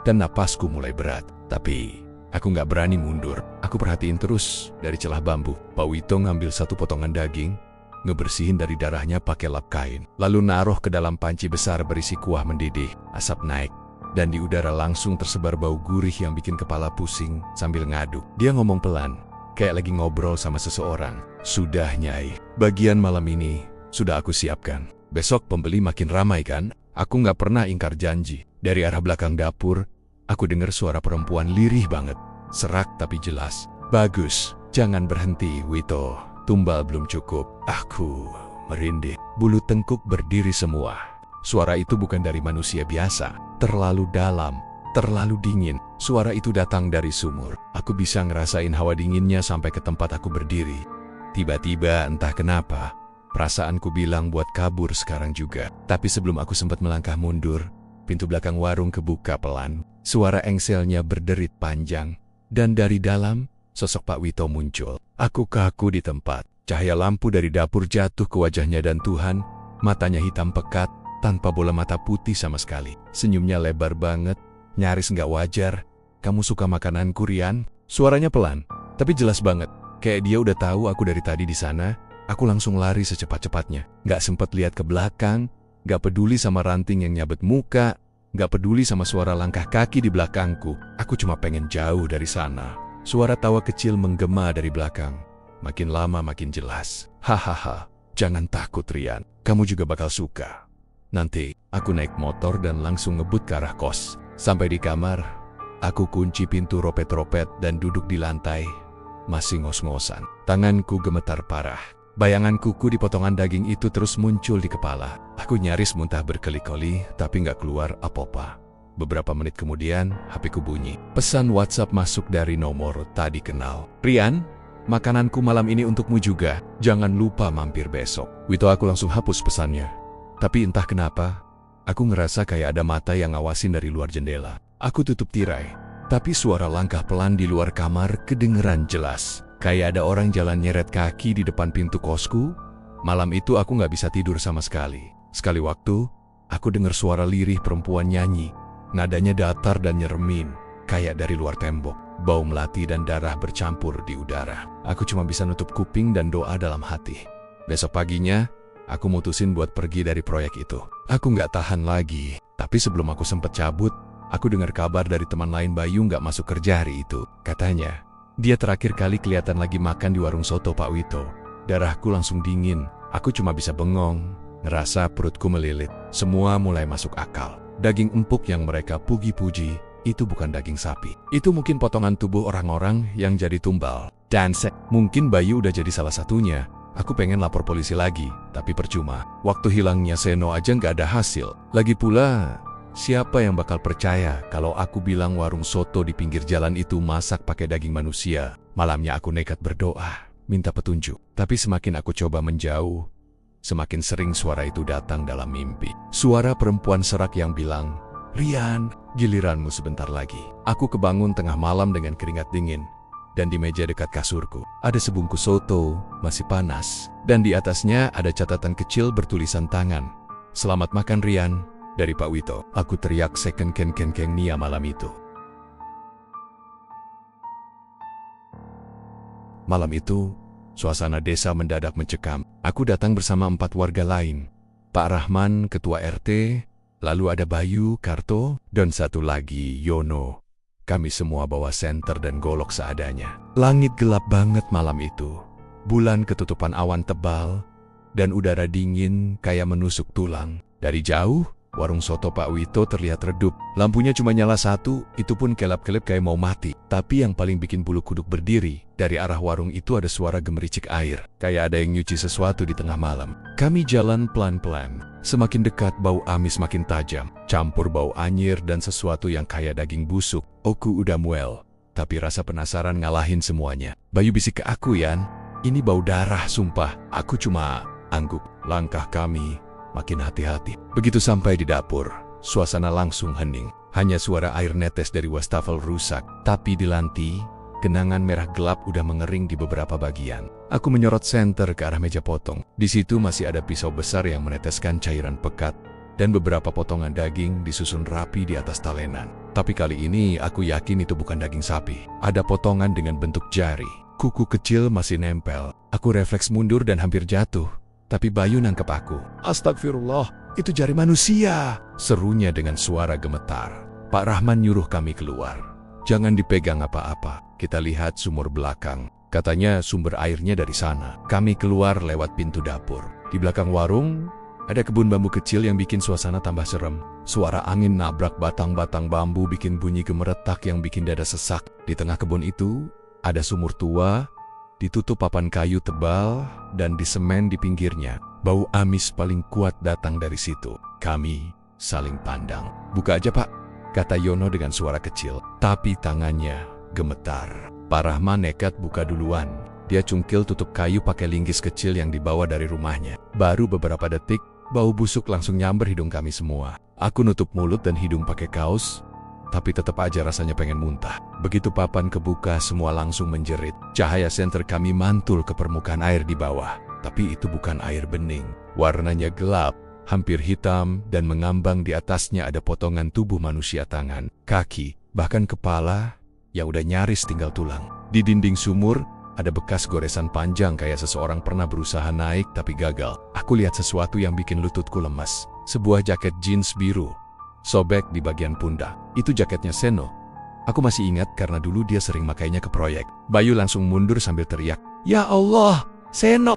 dan napasku mulai berat. Tapi aku nggak berani mundur. Aku perhatiin terus dari celah bambu. Pak Wito ngambil satu potongan daging, ngebersihin dari darahnya pakai lap kain, lalu naruh ke dalam panci besar berisi kuah mendidih. Asap naik, dan di udara langsung tersebar bau gurih yang bikin kepala pusing sambil ngaduk. Dia ngomong pelan, kayak lagi ngobrol sama seseorang. Sudah, Nyai. Bagian malam ini sudah aku siapkan. Besok pembeli makin ramai kan? Aku nggak pernah ingkar janji. Dari arah belakang dapur, aku dengar suara perempuan lirih banget. Serak tapi jelas. Bagus, jangan berhenti, Wito. Tumbal belum cukup. Aku merinding. Bulu tengkuk berdiri semua. Suara itu bukan dari manusia biasa. Terlalu dalam, terlalu dingin. Suara itu datang dari sumur. Aku bisa ngerasain hawa dinginnya sampai ke tempat aku berdiri. Tiba-tiba entah kenapa, perasaanku bilang buat kabur sekarang juga. Tapi sebelum aku sempat melangkah mundur, pintu belakang warung kebuka pelan. Suara engselnya berderit panjang. Dan dari dalam, sosok Pak Wito muncul. Aku kaku di tempat. Cahaya lampu dari dapur jatuh ke wajahnya dan Tuhan, matanya hitam pekat, tanpa bola mata putih sama sekali. Senyumnya lebar banget, nyaris nggak wajar. Kamu suka makananku, Rian? Suaranya pelan, tapi jelas banget. Kayak dia udah tahu aku dari tadi di sana. Aku langsung lari secepat-cepatnya. Nggak sempat lihat ke belakang, nggak peduli sama ranting yang nyabet muka, nggak peduli sama suara langkah kaki di belakangku. Aku cuma pengen jauh dari sana. Suara tawa kecil menggema dari belakang. Makin lama makin jelas. Hahaha, jangan takut, Rian. Kamu juga bakal suka. Nanti, aku naik motor dan langsung ngebut ke arah kos. Sampai di kamar, aku kunci pintu ropet-ropet dan duduk di lantai. Masih ngos-ngosan. Tanganku gemetar parah. Bayangan kuku di potongan daging itu terus muncul di kepala. Aku nyaris muntah berkali-kali, tapi nggak keluar apa-apa. Beberapa menit kemudian, HP-ku bunyi. Pesan WhatsApp masuk dari nomor tak dikenal. Rian, makananku malam ini untukmu juga. Jangan lupa mampir besok. Wito, aku langsung hapus pesannya. Tapi entah kenapa, aku ngerasa kayak ada mata yang ngawasin dari luar jendela. Aku tutup tirai, tapi suara langkah pelan di luar kamar kedengeran jelas. Kayak ada orang jalan nyeret kaki di depan pintu kosku. Malam itu aku nggak bisa tidur sama sekali. Sekali waktu, aku dengar suara lirih perempuan nyanyi. Nadanya datar dan nyeremin, kayak dari luar tembok. Bau melati dan darah bercampur di udara. Aku cuma bisa nutup kuping dan doa dalam hati. Besok paginya, aku mutusin buat pergi dari proyek itu. Aku nggak tahan lagi. Tapi sebelum aku sempet cabut, aku dengar kabar dari teman lain Bayu nggak masuk kerja hari itu. Katanya, dia terakhir kali kelihatan lagi makan di warung soto Pak Wito. Darahku langsung dingin. Aku cuma bisa bengong, ngerasa perutku melilit. Semua mulai masuk akal. Daging empuk yang mereka puji-puji, itu bukan daging sapi. Itu mungkin potongan tubuh orang-orang yang jadi tumbal. Dan mungkin Bayu udah jadi salah satunya. Aku pengen lapor polisi lagi, tapi percuma. Waktu hilangnya Seno aja nggak ada hasil. Lagi pula, siapa yang bakal percaya kalau aku bilang warung soto di pinggir jalan itu masak pakai daging manusia? Malamnya aku nekat berdoa, minta petunjuk. Tapi semakin aku coba menjauh, semakin sering suara itu datang dalam mimpi. Suara perempuan serak yang bilang, Rian, giliranmu sebentar lagi. Aku kebangun tengah malam dengan keringat dingin. Dan di meja dekat kasurku, ada sebungkus soto, masih panas. Dan di atasnya ada catatan kecil bertulisan tangan. Selamat makan, Rian. Dari Pak Wito. Aku teriak second ken Nia malam itu. Malam itu, suasana desa mendadak mencekam. Aku datang bersama 4 warga lain. Pak Rahman, ketua RT, lalu ada Bayu, Karto, dan satu lagi, Yono. Kami semua bawa senter dan golok seadanya. Langit gelap banget malam itu. Bulan ketutupan awan tebal, dan udara dingin kayak menusuk tulang. Dari jauh, warung soto Pak Wito terlihat redup. Lampunya cuma nyala satu, itu pun kelap-kelip kayak mau mati. Tapi yang paling bikin bulu kuduk berdiri, dari arah warung itu ada suara gemericik air. Kayak ada yang nyuci sesuatu di tengah malam. Kami jalan pelan-pelan. Semakin dekat, bau amis makin tajam. Campur bau anyir dan sesuatu yang kayak daging busuk. Oku udah muel, tapi rasa penasaran ngalahin semuanya. Bayu bisik ke aku, Yan. Ini bau darah, sumpah. Aku cuma angguk. Langkah kami makin hati-hati. Begitu sampai di dapur, suasana langsung hening. Hanya suara air netes dari wastafel rusak. Tapi di lantai, genangan merah gelap udah mengering di beberapa bagian. Aku menyorot senter ke arah meja potong. Di situ masih ada pisau besar yang meneteskan cairan pekat, dan beberapa potongan daging disusun rapi di atas talenan. Tapi kali ini aku yakin itu bukan daging sapi. Ada potongan dengan bentuk jari. Kuku kecil masih nempel. Aku refleks mundur dan hampir jatuh. Tapi Bayu nangkep aku. Astagfirullah, itu jari manusia, serunya dengan suara gemetar. Pak Rahman nyuruh kami keluar. Jangan dipegang apa-apa, kita lihat sumur belakang. Katanya sumber airnya dari sana. Kami keluar lewat pintu dapur. Di belakang warung, ada kebun bambu kecil yang bikin suasana tambah serem. Suara angin nabrak batang-batang bambu bikin bunyi gemeretak yang bikin dada sesak. Di tengah kebun itu, ada sumur tua, ditutup papan kayu tebal, dan disemen di pinggirnya. Bau amis paling kuat datang dari situ. Kami saling pandang. Buka aja, Pak, kata Yono dengan suara kecil. Tapi tangannya gemetar. Pak Rahman nekat buka duluan. Dia cungkil tutup kayu pakai linggis kecil yang dibawa dari rumahnya. Baru beberapa detik, bau busuk langsung nyamber hidung kami semua. Aku nutup mulut dan hidung pakai kaos, tapi tetap aja rasanya pengen muntah. Begitu papan kebuka, semua langsung menjerit. Cahaya senter kami mantul ke permukaan air di bawah. Tapi itu bukan air bening. Warnanya gelap, hampir hitam, dan mengambang di atasnya ada potongan tubuh manusia, tangan, kaki, bahkan kepala yang udah nyaris tinggal tulang. Di dinding sumur, ada bekas goresan panjang kayak seseorang pernah berusaha naik tapi gagal. Aku lihat sesuatu yang bikin lututku lemas. Sebuah jaket jeans biru, sobek di bagian pundak. Itu jaketnya Seno. Aku masih ingat karena dulu dia sering makainya ke proyek. Bayu langsung mundur sambil teriak, "Ya Allah, Seno!"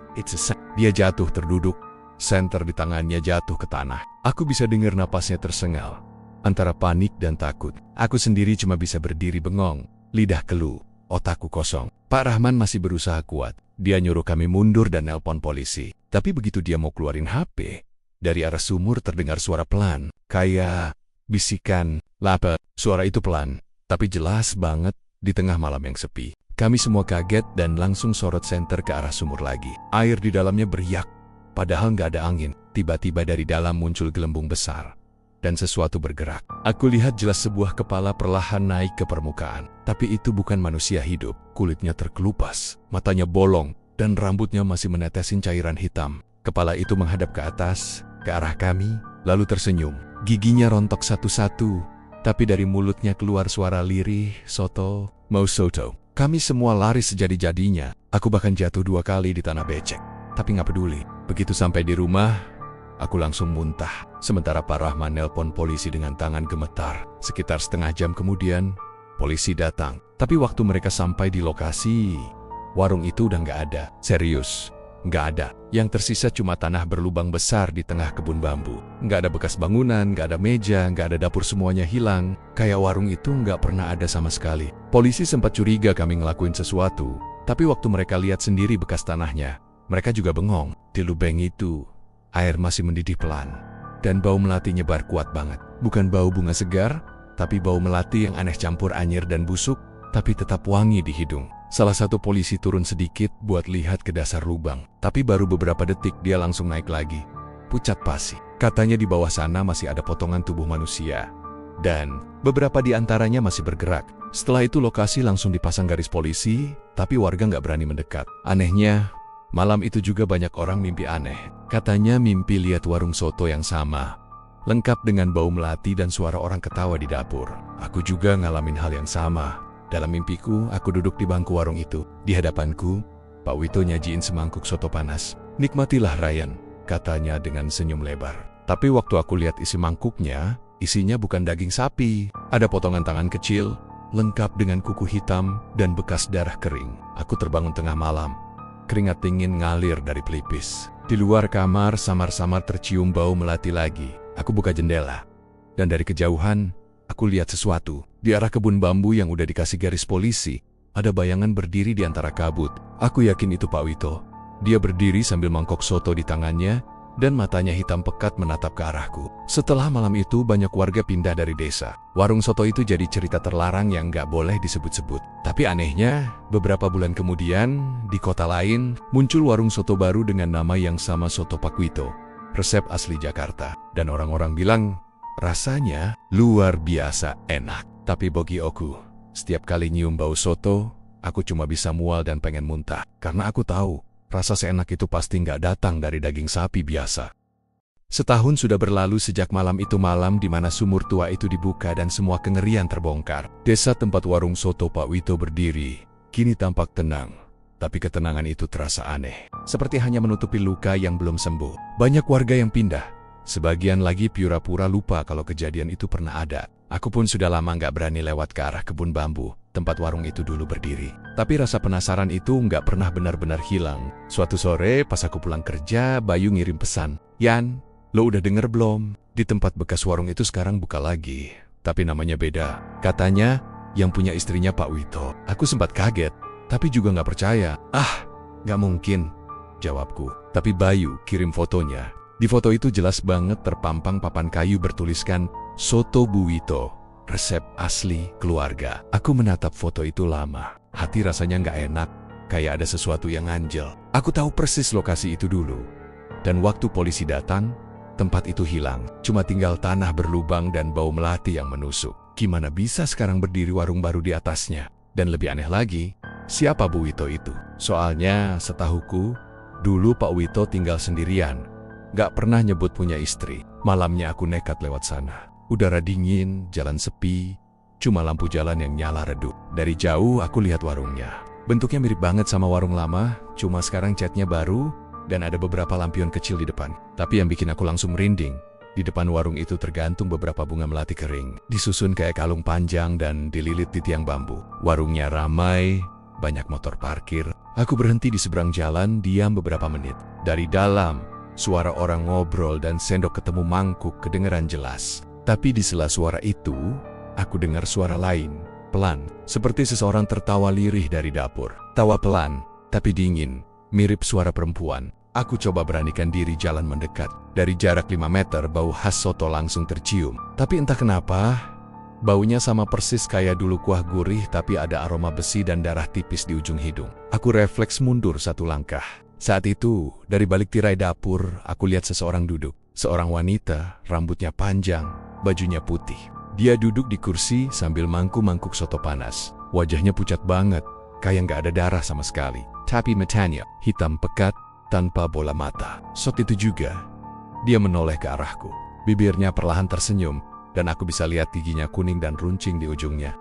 Dia jatuh terduduk. Senter di tangannya jatuh ke tanah. Aku bisa dengar napasnya tersengal. Antara panik dan takut. Aku sendiri cuma bisa berdiri bengong. Lidah keluh, otakku kosong. Pak Rahman masih berusaha kuat. Dia nyuruh kami mundur dan nelpon polisi. Tapi begitu dia mau keluarin HP, dari arah sumur terdengar suara pelan, kayak bisikan, lapa. Suara itu pelan, tapi jelas banget di tengah malam yang sepi. Kami semua kaget dan langsung sorot senter ke arah sumur lagi. Air di dalamnya beriak, padahal nggak ada angin. Tiba-tiba dari dalam muncul gelembung besar, dan sesuatu bergerak. Aku lihat jelas sebuah kepala perlahan naik ke permukaan. Tapi itu bukan manusia hidup. Kulitnya terkelupas, matanya bolong, dan rambutnya masih menetesin cairan hitam. Kepala itu menghadap ke atas, ke arah kami, lalu tersenyum. Giginya rontok satu-satu, tapi dari mulutnya keluar suara lirih, "Soto, mau soto." Kami semua lari sejadi-jadinya. Aku bahkan jatuh 2 kali di tanah becek. Tapi nggak peduli. Begitu sampai di rumah, aku langsung muntah. Sementara Pak Rahman nelpon polisi dengan tangan gemetar. Sekitar setengah jam kemudian, polisi datang. Tapi waktu mereka sampai di lokasi, warung itu udah nggak ada. Serius. Nggak ada. Yang tersisa cuma tanah berlubang besar di tengah kebun bambu. Nggak ada bekas bangunan, nggak ada meja, nggak ada dapur, semuanya hilang. Kayak warung itu nggak pernah ada sama sekali. Polisi sempat curiga kami ngelakuin sesuatu, tapi waktu mereka lihat sendiri bekas tanahnya, mereka juga bengong. Di lubang itu, air masih mendidih pelan, dan bau melati nyebar kuat banget. Bukan bau bunga segar, tapi bau melati yang aneh campur anyir dan busuk, tapi tetap wangi di hidung. Salah satu polisi turun sedikit buat lihat ke dasar lubang. Tapi baru beberapa detik dia langsung naik lagi. Pucat pasi. Katanya di bawah sana masih ada potongan tubuh manusia. Dan beberapa di antaranya masih bergerak. Setelah itu lokasi langsung dipasang garis polisi, tapi warga nggak berani mendekat. Anehnya, malam itu juga banyak orang mimpi aneh. Katanya mimpi lihat warung soto yang sama, lengkap dengan bau melati dan suara orang ketawa di dapur. Aku juga ngalamin hal yang sama. Dalam mimpiku, aku duduk di bangku warung itu. Di hadapanku, Pak Wito nyajiin semangkuk soto panas. "Nikmatilah, Ryan," katanya dengan senyum lebar. Tapi waktu aku lihat isi mangkuknya, isinya bukan daging sapi. Ada potongan tangan kecil, lengkap dengan kuku hitam dan bekas darah kering. Aku terbangun tengah malam. keringat dingin ngalir dari pelipis. Di luar kamar samar-samar tercium bau melati lagi. Aku buka jendela. Dan dari kejauhan, aku lihat sesuatu. Di arah kebun bambu yang udah dikasih garis polisi, ada bayangan berdiri di antara kabut. Aku yakin itu Pak Wito. Dia berdiri sambil mangkok soto di tangannya, dan matanya hitam pekat menatap ke arahku. Setelah malam itu banyak warga pindah dari desa. Warung soto itu jadi cerita terlarang yang nggak boleh disebut-sebut. Tapi anehnya, beberapa bulan kemudian, di kota lain, muncul warung soto baru dengan nama yang sama, Soto Pak Wito. Resep asli Jakarta. Dan orang-orang bilang, rasanya luar biasa enak. Tapi bagi aku, setiap kali nyium bau soto, aku cuma bisa mual dan pengen muntah. Karena aku tahu, rasa seenak itu pasti nggak datang dari daging sapi biasa. Setahun sudah berlalu sejak malam itu, malam di mana sumur tua itu dibuka dan semua kengerian terbongkar. Desa tempat warung soto Pak Wito berdiri, kini tampak tenang. Tapi ketenangan itu terasa aneh. Seperti hanya menutupi luka yang belum sembuh. Banyak warga yang pindah. Sebagian lagi pura-pura lupa kalau kejadian itu pernah ada. Aku pun sudah lama nggak berani lewat ke arah kebun bambu, tempat warung itu dulu berdiri. Tapi rasa penasaran itu nggak pernah benar-benar hilang. Suatu sore pas aku pulang kerja, Bayu ngirim pesan. "Yan, lo udah denger belum? Di tempat bekas warung itu sekarang buka lagi. Tapi namanya beda. Katanya yang punya istrinya Pak Wito." Aku sempat kaget, tapi juga nggak percaya. "Ah, nggak mungkin," jawabku. Tapi Bayu kirim fotonya. Di foto itu jelas banget terpampang papan kayu bertuliskan Soto Bu Wito, resep asli keluarga. Aku menatap foto itu lama. Hati rasanya nggak enak, kayak ada sesuatu yang ganjel. Aku tahu persis lokasi itu dulu. Dan waktu polisi datang, tempat itu hilang. Cuma tinggal tanah berlubang dan bau melati yang menusuk. Gimana bisa sekarang berdiri warung baru di atasnya? Dan lebih aneh lagi, siapa Bu Wito itu? Soalnya setahuku, dulu Pak Wito tinggal sendirian. Gak pernah nyebut punya istri. Malamnya aku nekat lewat sana. Udara dingin, jalan sepi, cuma lampu jalan yang nyala redup. Dari jauh aku lihat warungnya. Bentuknya mirip banget sama warung lama, cuma sekarang catnya baru dan ada beberapa lampion kecil di depan. Tapi yang bikin aku langsung merinding, di depan warung itu tergantung beberapa bunga melati kering, disusun kayak kalung panjang dan dililit di tiang bambu. Warungnya ramai, banyak motor parkir. Aku berhenti di seberang jalan, diam beberapa menit. Dari dalam, suara orang ngobrol dan sendok ketemu mangkuk kedengeran jelas. Tapi di sela suara itu, aku dengar suara lain, pelan, seperti seseorang tertawa lirih dari dapur. Tawa pelan, tapi dingin, mirip suara perempuan. Aku coba beranikan diri jalan mendekat. Dari jarak 5 meter, bau khas soto langsung tercium. Tapi entah kenapa, baunya sama persis kayak dulu kuah gurih, tapi ada aroma besi dan darah tipis di ujung hidung. Aku refleks mundur 1 langkah. Saat itu, dari balik tirai dapur, aku lihat seseorang duduk. Seorang wanita, rambutnya panjang, bajunya putih. Dia duduk di kursi sambil mangkuk soto panas. Wajahnya pucat banget, kayak nggak ada darah sama sekali. Tapi matanya hitam pekat, tanpa bola mata. Saat itu juga, dia menoleh ke arahku. Bibirnya perlahan tersenyum, dan aku bisa lihat giginya kuning dan runcing di ujungnya.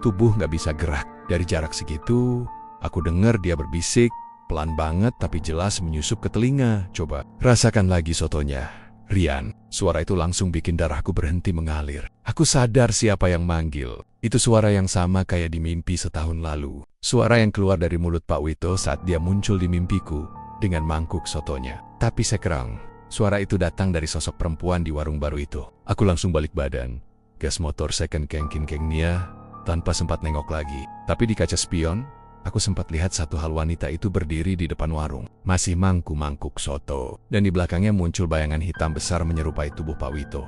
Tubuh nggak bisa gerak. Dari jarak segitu, aku dengar dia berbisik, pelan banget tapi jelas menyusup ke telinga. "Coba, rasakan lagi sotonya, Rian." Suara itu langsung bikin darahku berhenti mengalir. Aku sadar siapa yang manggil. Itu suara yang sama kayak di mimpi setahun lalu. Suara yang keluar dari mulut Pak Wito saat dia muncul di mimpiku dengan mangkuk sotonya. Tapi sekarang, suara itu datang dari sosok perempuan di warung baru itu. Aku langsung balik badan, gas motor second kengkin-kengnya tanpa sempat nengok lagi. Tapi di kaca spion, aku sempat lihat satu hal, wanita itu berdiri di depan warung, masih mangkuk soto. Dan di belakangnya muncul bayangan hitam besar menyerupai tubuh Pak Wito.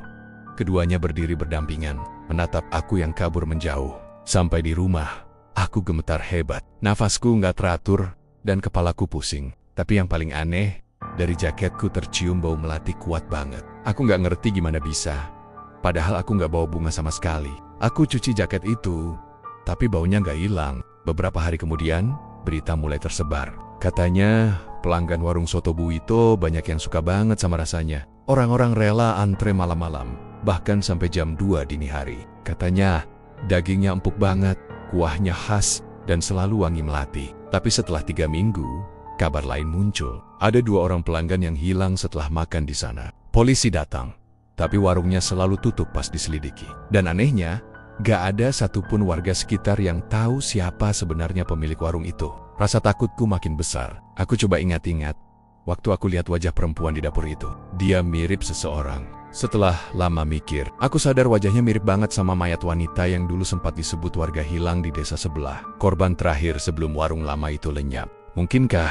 Keduanya berdiri berdampingan, menatap aku yang kabur menjauh. Sampai di rumah, aku gemetar hebat. Nafasku nggak teratur, dan kepalaku pusing. Tapi yang paling aneh, dari jaketku tercium bau melati kuat banget. Aku nggak ngerti gimana bisa. Padahal aku nggak bawa bunga sama sekali. Aku cuci jaket itu, tapi baunya nggak hilang. Beberapa hari kemudian, berita mulai tersebar. Katanya, pelanggan warung soto Bu Wito banyak yang suka banget sama rasanya. Orang-orang rela antre malam-malam, bahkan sampai jam 2 dini hari. Katanya, dagingnya empuk banget, kuahnya khas, dan selalu wangi melati. Tapi setelah 3 minggu, kabar lain muncul. Ada 2 orang pelanggan yang hilang setelah makan di sana. Polisi datang, tapi warungnya selalu tutup pas diselidiki. Dan anehnya, gak ada satupun warga sekitar yang tahu siapa sebenarnya pemilik warung itu. Rasa takutku makin besar. Aku coba ingat-ingat. Waktu aku lihat wajah perempuan di dapur itu, dia mirip seseorang. Setelah lama mikir, aku sadar wajahnya mirip banget sama mayat wanita yang dulu sempat disebut warga hilang di desa sebelah. Korban terakhir sebelum warung lama itu lenyap. Mungkinkah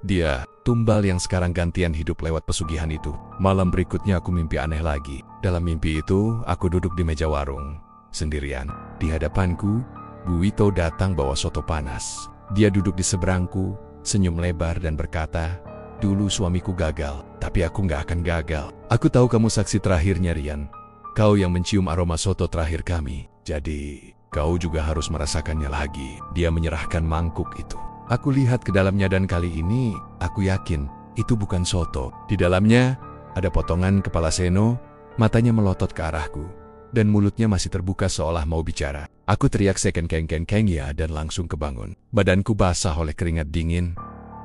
dia tumbal yang sekarang gantian hidup lewat pesugihan itu? Malam berikutnya aku mimpi aneh lagi. Dalam mimpi itu, aku duduk di meja warung, sendirian. Di hadapanku, Bu Wito datang bawa soto panas. Dia duduk di seberangku, senyum lebar dan berkata, "Dulu suamiku gagal, tapi aku nggak akan gagal. Aku tahu kamu saksi terakhirnya, Rian. Kau yang mencium aroma soto terakhir kami. Jadi, kau juga harus merasakannya lagi." Dia menyerahkan mangkuk itu. Aku lihat ke dalamnya dan kali ini, aku yakin itu bukan soto. Di dalamnya, ada potongan kepala seno, matanya melotot ke arahku, dan mulutnya masih terbuka seolah mau bicara. Aku teriak sekeng-keng-keng ya dan langsung kebangun. Badanku basah oleh keringat dingin,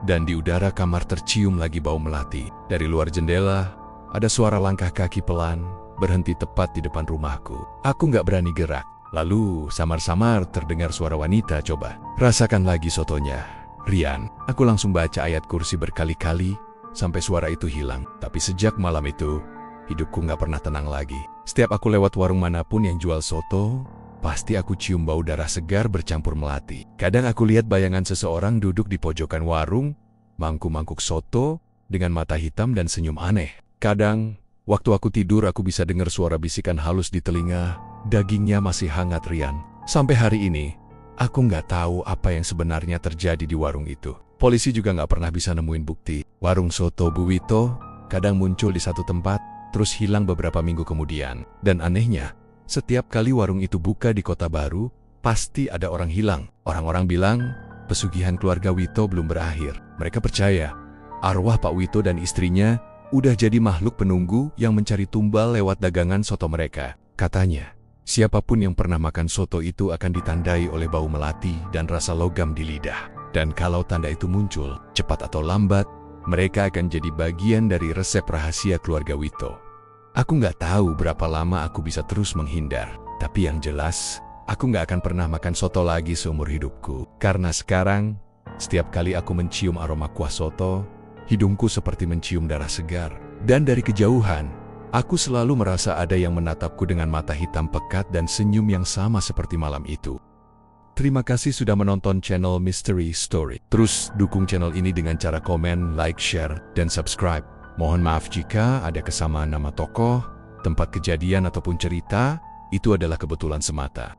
dan di udara kamar tercium lagi bau melati. Dari luar jendela, ada suara langkah kaki pelan, berhenti tepat di depan rumahku. Aku nggak berani gerak. Lalu, samar-samar terdengar suara wanita, "Coba, rasakan lagi sotonya, Rian." Aku langsung baca ayat kursi berkali-kali, sampai suara itu hilang. Tapi sejak malam itu, hidupku nggak pernah tenang lagi. Setiap aku lewat warung manapun yang jual soto, pasti aku cium bau darah segar bercampur melati. Kadang aku lihat bayangan seseorang duduk di pojokan warung, mangkuk-mangkuk soto, dengan mata hitam dan senyum aneh. Kadang, waktu aku tidur aku bisa dengar suara bisikan halus di telinga, "Dagingnya masih hangat, Rian." Sampai hari ini, aku nggak tahu apa yang sebenarnya terjadi di warung itu. Polisi juga nggak pernah bisa nemuin bukti. Warung soto Bu Wito kadang muncul di satu tempat, terus hilang beberapa minggu kemudian. Dan anehnya, setiap kali warung itu buka di kota baru, pasti ada orang hilang. Orang-orang bilang, pesugihan keluarga Wito belum berakhir. Mereka percaya, arwah Pak Wito dan istrinya udah jadi makhluk penunggu yang mencari tumbal lewat dagangan soto mereka. Katanya, siapapun yang pernah makan soto itu akan ditandai oleh bau melati dan rasa logam di lidah. Dan kalau tanda itu muncul, cepat atau lambat, mereka akan jadi bagian dari resep rahasia keluarga Wito. Aku nggak tahu berapa lama aku bisa terus menghindar. Tapi yang jelas, aku nggak akan pernah makan soto lagi seumur hidupku. Karena sekarang, setiap kali aku mencium aroma kuah soto, hidungku seperti mencium darah segar. Dan dari kejauhan, aku selalu merasa ada yang menatapku dengan mata hitam pekat dan senyum yang sama seperti malam itu. Terima kasih sudah menonton channel Mystery Story. Terus dukung channel ini dengan cara komen, like, share, dan subscribe. Mohon maaf jika ada kesamaan nama tokoh, tempat kejadian ataupun cerita, itu adalah kebetulan semata.